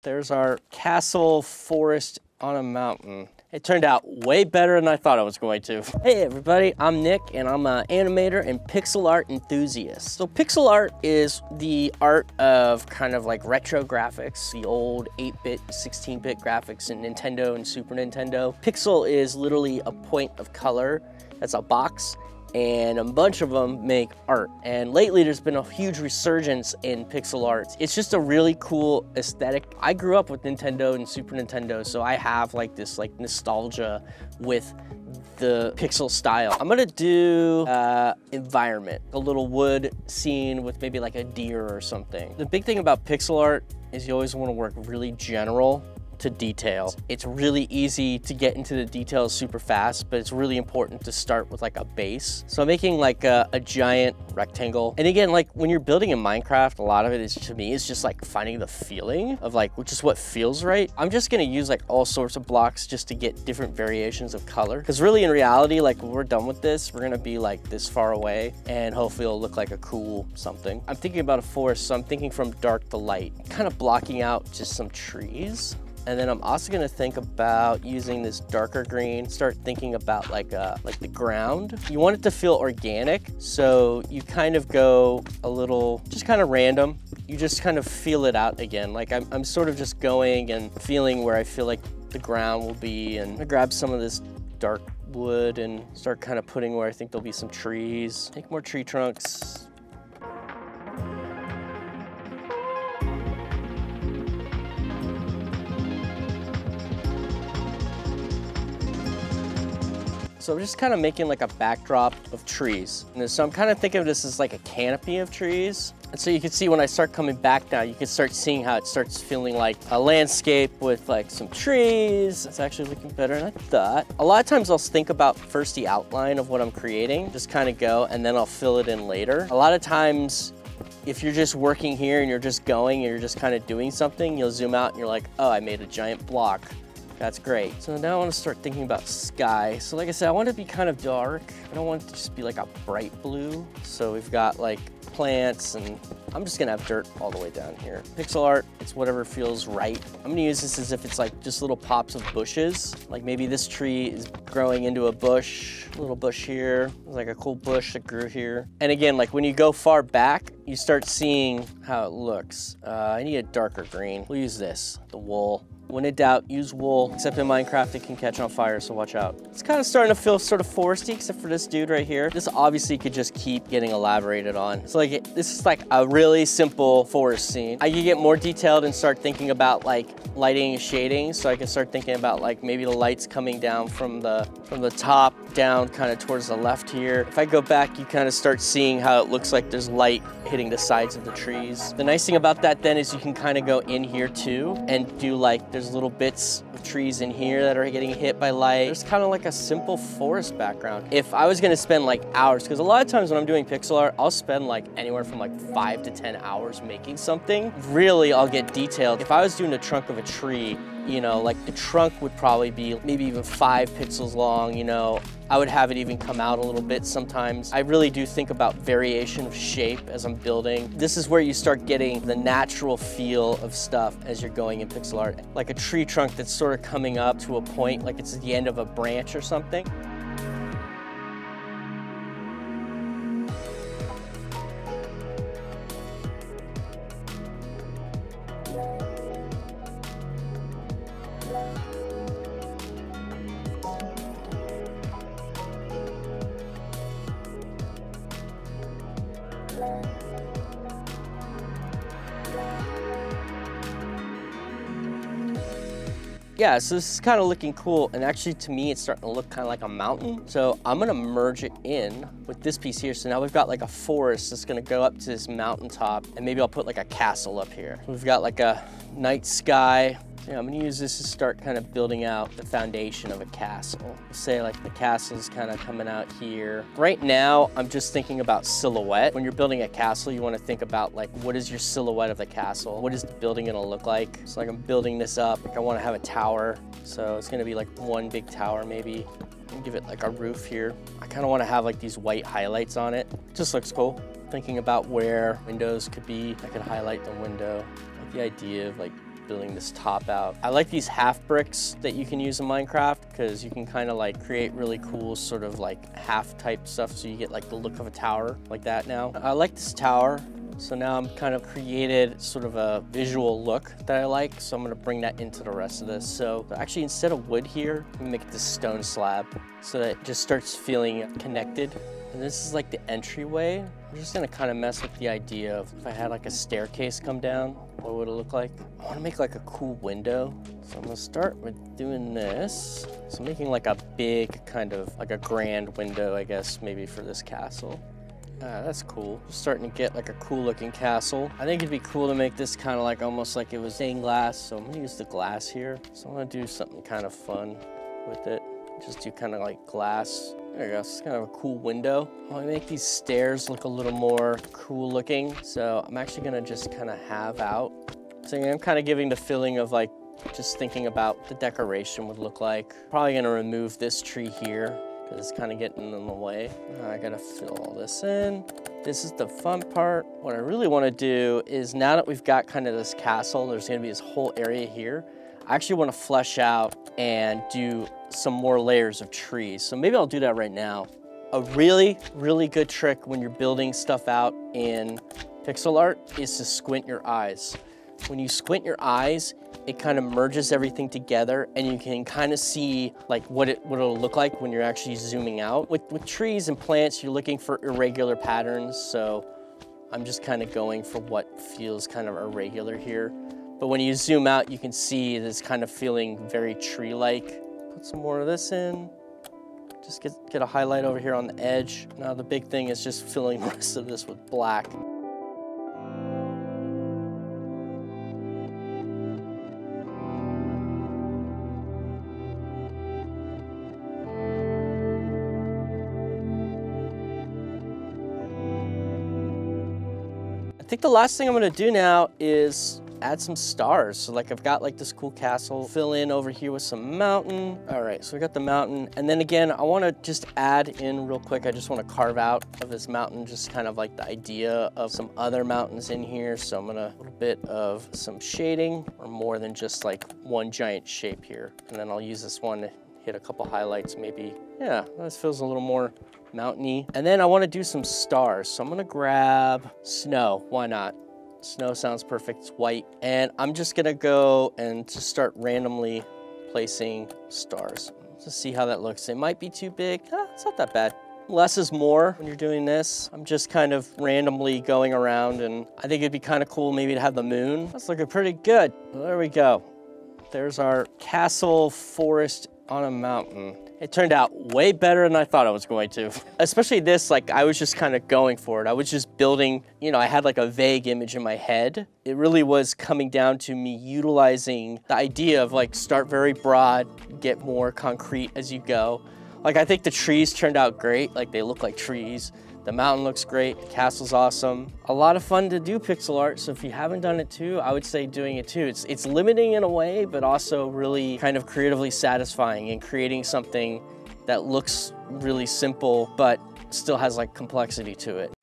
There's our castle forest on a mountain. It turned out way better than I thought it was going to. Hey everybody, I'm Nick and I'm an animator and pixel art enthusiast. So pixel art is the art of kind of like retro graphics, the old 8-bit, 16-bit graphics in Nintendo and Super Nintendo. Pixel is literally a point of color. That's a box. And a bunch of them make art. And lately there's been a huge resurgence in pixel art. It's just a really cool aesthetic. I grew up with Nintendo and Super Nintendo, so I have like this like nostalgia with the pixel style. I'm gonna do environment, a little wood scene with maybe like a deer or something. The big thing about pixel art is you always wanna work really general to detail. It's really easy to get into the details super fast, but it's really important to start with like a base. So I'm making like a giant rectangle. And again, like when you're building in Minecraft, a lot of it is, to me, is just like finding the feeling of like, which is what feels right. I'm just gonna use like all sorts of blocks just to get different variations of color. Because really in reality, like when we're done with this, we're gonna be like this far away and hopefully it'll look like a cool something. I'm thinking about a forest, so I'm thinking from dark to light, kind of blocking out just some trees. And then I'm also gonna think about using this darker green, start thinking about like the ground. You want it to feel organic, so you kind of go a little, just kind of random. You just kind of feel it out again. Like I'm sort of just going and feeling where I feel like the ground will be, and I grab some of this dark wood and start kind of putting where I think there'll be some trees. Take more tree trunks. So we're just kind of making like a backdrop of trees. And so I'm kind of thinking of this as like a canopy of trees. And so you can see when I start coming back down, you can start seeing how it starts feeling like a landscape with like some trees. It's actually looking better than I thought. A lot of times I'll think about first the outline of what I'm creating, just kind of go, and then I'll fill it in later. A lot of times, if you're just working here and you're just going and you're just kind of doing something, you'll zoom out and you're like, oh, I made a giant block. That's great. So now I want to start thinking about sky. So like I said, I want it to be kind of dark. I don't want it to just be like a bright blue. So we've got like plants, and I'm just gonna have dirt all the way down here. Pixel art, it's whatever feels right. I'm gonna use this as if it's like just little pops of bushes. Like maybe this tree is growing into a bush, a little bush here. There's like a cool bush that grew here. And again, like when you go far back, you start seeing how it looks. I need a darker green. We'll use this, the wool. When in doubt, use wool, except in Minecraft it can catch on fire, so watch out. It's kind of starting to feel sort of foresty, except for this dude right here. This obviously could just keep getting elaborated on. So like, this is like a really simple forest scene. I can get more detailed and start thinking about like lighting and shading, so I can start thinking about like maybe the lights coming down from the top down kind of towards the left here. If I go back, you kind of start seeing how it looks like there's light hitting the sides of the trees. The nice thing about that then is you can kind of go in here too and do like, there's little bits of trees in here that are getting hit by light. There's kind of like a simple forest background. If I was gonna spend like hours, because a lot of times when I'm doing pixel art, I'll spend like anywhere from like 5 to 10 hours making something. Really, I'll get detailed. If I was doing the trunk of a tree, you know, like the trunk would probably be maybe even 5 pixels long, you know. I would have it even come out a little bit sometimes. I really do think about variation of shape as I'm building. This is where you start getting the natural feel of stuff as you're going in pixel art. Like a tree trunk that's sort of coming up to a point, like it's at the end of a branch or something. Yeah, so this is kind of looking cool, and actually to me it's starting to look kind of like a mountain. So I'm gonna merge it in with this piece here. So now we've got like a forest that's gonna go up to this mountaintop, and maybe I'll put like a castle up here. We've got like a night sky. Yeah, I'm gonna use this to start kind of building out the foundation of a castle. Say like the castle's kind of coming out here. Right now, I'm just thinking about silhouette. When you're building a castle, you wanna think about like, what is your silhouette of the castle? What is the building gonna look like? So like I'm building this up, like I wanna have a tower. So it's gonna be like one big tower maybe. And give it like a roof here. I kinda wanna have like these white highlights on it. It just looks cool. Thinking about where windows could be, I could highlight the window. Like the idea of like building this top out. I like these half bricks that you can use in Minecraft because you can kind of like create really cool sort of like half type stuff, so you get like the look of a tower like that now. I like this tower. So now I'm kind of created sort of a visual look that I like. So I'm gonna bring that into the rest of this. So actually, instead of wood here, I'm gonna make this stone slab so that it just starts feeling connected. And this is like the entryway. I'm just gonna kind of mess with the idea of if I had like a staircase come down, what would it look like? I wanna make like a cool window. So I'm gonna start with doing this. So making like a big kind of like a grand window, I guess, maybe for this castle. That's cool. Starting to get like a cool looking castle. I think it'd be cool to make this kind of like almost like it was stained glass. So I'm gonna use the glass here. So I'm gonna do something kind of fun with it. Just do kind of like glass. There you go, it's kind of a cool window. I want to make these stairs look a little more cool looking. So I'm actually gonna just kind of have out. So I'm kind of giving the feeling of like just thinking about the decoration would look like. Probably gonna remove this tree here because it's kind of getting in the way. I gotta fill all this in. This is the fun part. What I really want to do is now that we've got kind of this castle, there's gonna be this whole area here. I actually want to flesh out and do some more layers of trees. So maybe I'll do that right now. A really, really good trick when you're building stuff out in pixel art is to squint your eyes. When you squint your eyes, it kind of merges everything together and you can kind of see like what it'll look like when you're actually zooming out. With trees and plants, you're looking for irregular patterns. So I'm just kind of going for what feels kind of irregular here. But when you zoom out, you can see this kind of feeling very tree-like. Put some more of this in. Just get a highlight over here on the edge. Now the big thing is just filling the rest of this with black. I think the last thing I'm gonna do now is add some stars. So like I've got like this cool castle, fill in over here with some mountain. All right, so we got the mountain. And then again, I wanna just add in real quick, I just wanna carve out of this mountain, just kind of like the idea of some other mountains in here. So I'm gonna a little bit of some shading or more than just like one giant shape here. And then I'll use this one to hit a couple highlights maybe. Yeah, this feels a little more mountainy. And then I wanna do some stars. So I'm gonna grab snow, why not? Snow sounds perfect, it's white. And I'm just gonna go and just start randomly placing stars. Just see how that looks. It might be too big, it's not that bad. Less is more when you're doing this. I'm just kind of randomly going around and I think it'd be kind of cool maybe to have the moon. That's looking pretty good. Well, there we go. There's our castle forest on a mountain. It turned out way better than I thought it was going to. Especially this, like I was just kind of going for it. I was just building, you know, I had like a vague image in my head. It really was coming down to me utilizing the idea of like start very broad, get more concrete as you go. Like I think the trees turned out great. Like they look like trees. The mountain looks great, the castle's awesome. A lot of fun to do pixel art, so if you haven't done it too, I would say doing it too. It's limiting in a way, but also really kind of creatively satisfying and creating something that looks really simple, but still has like complexity to it.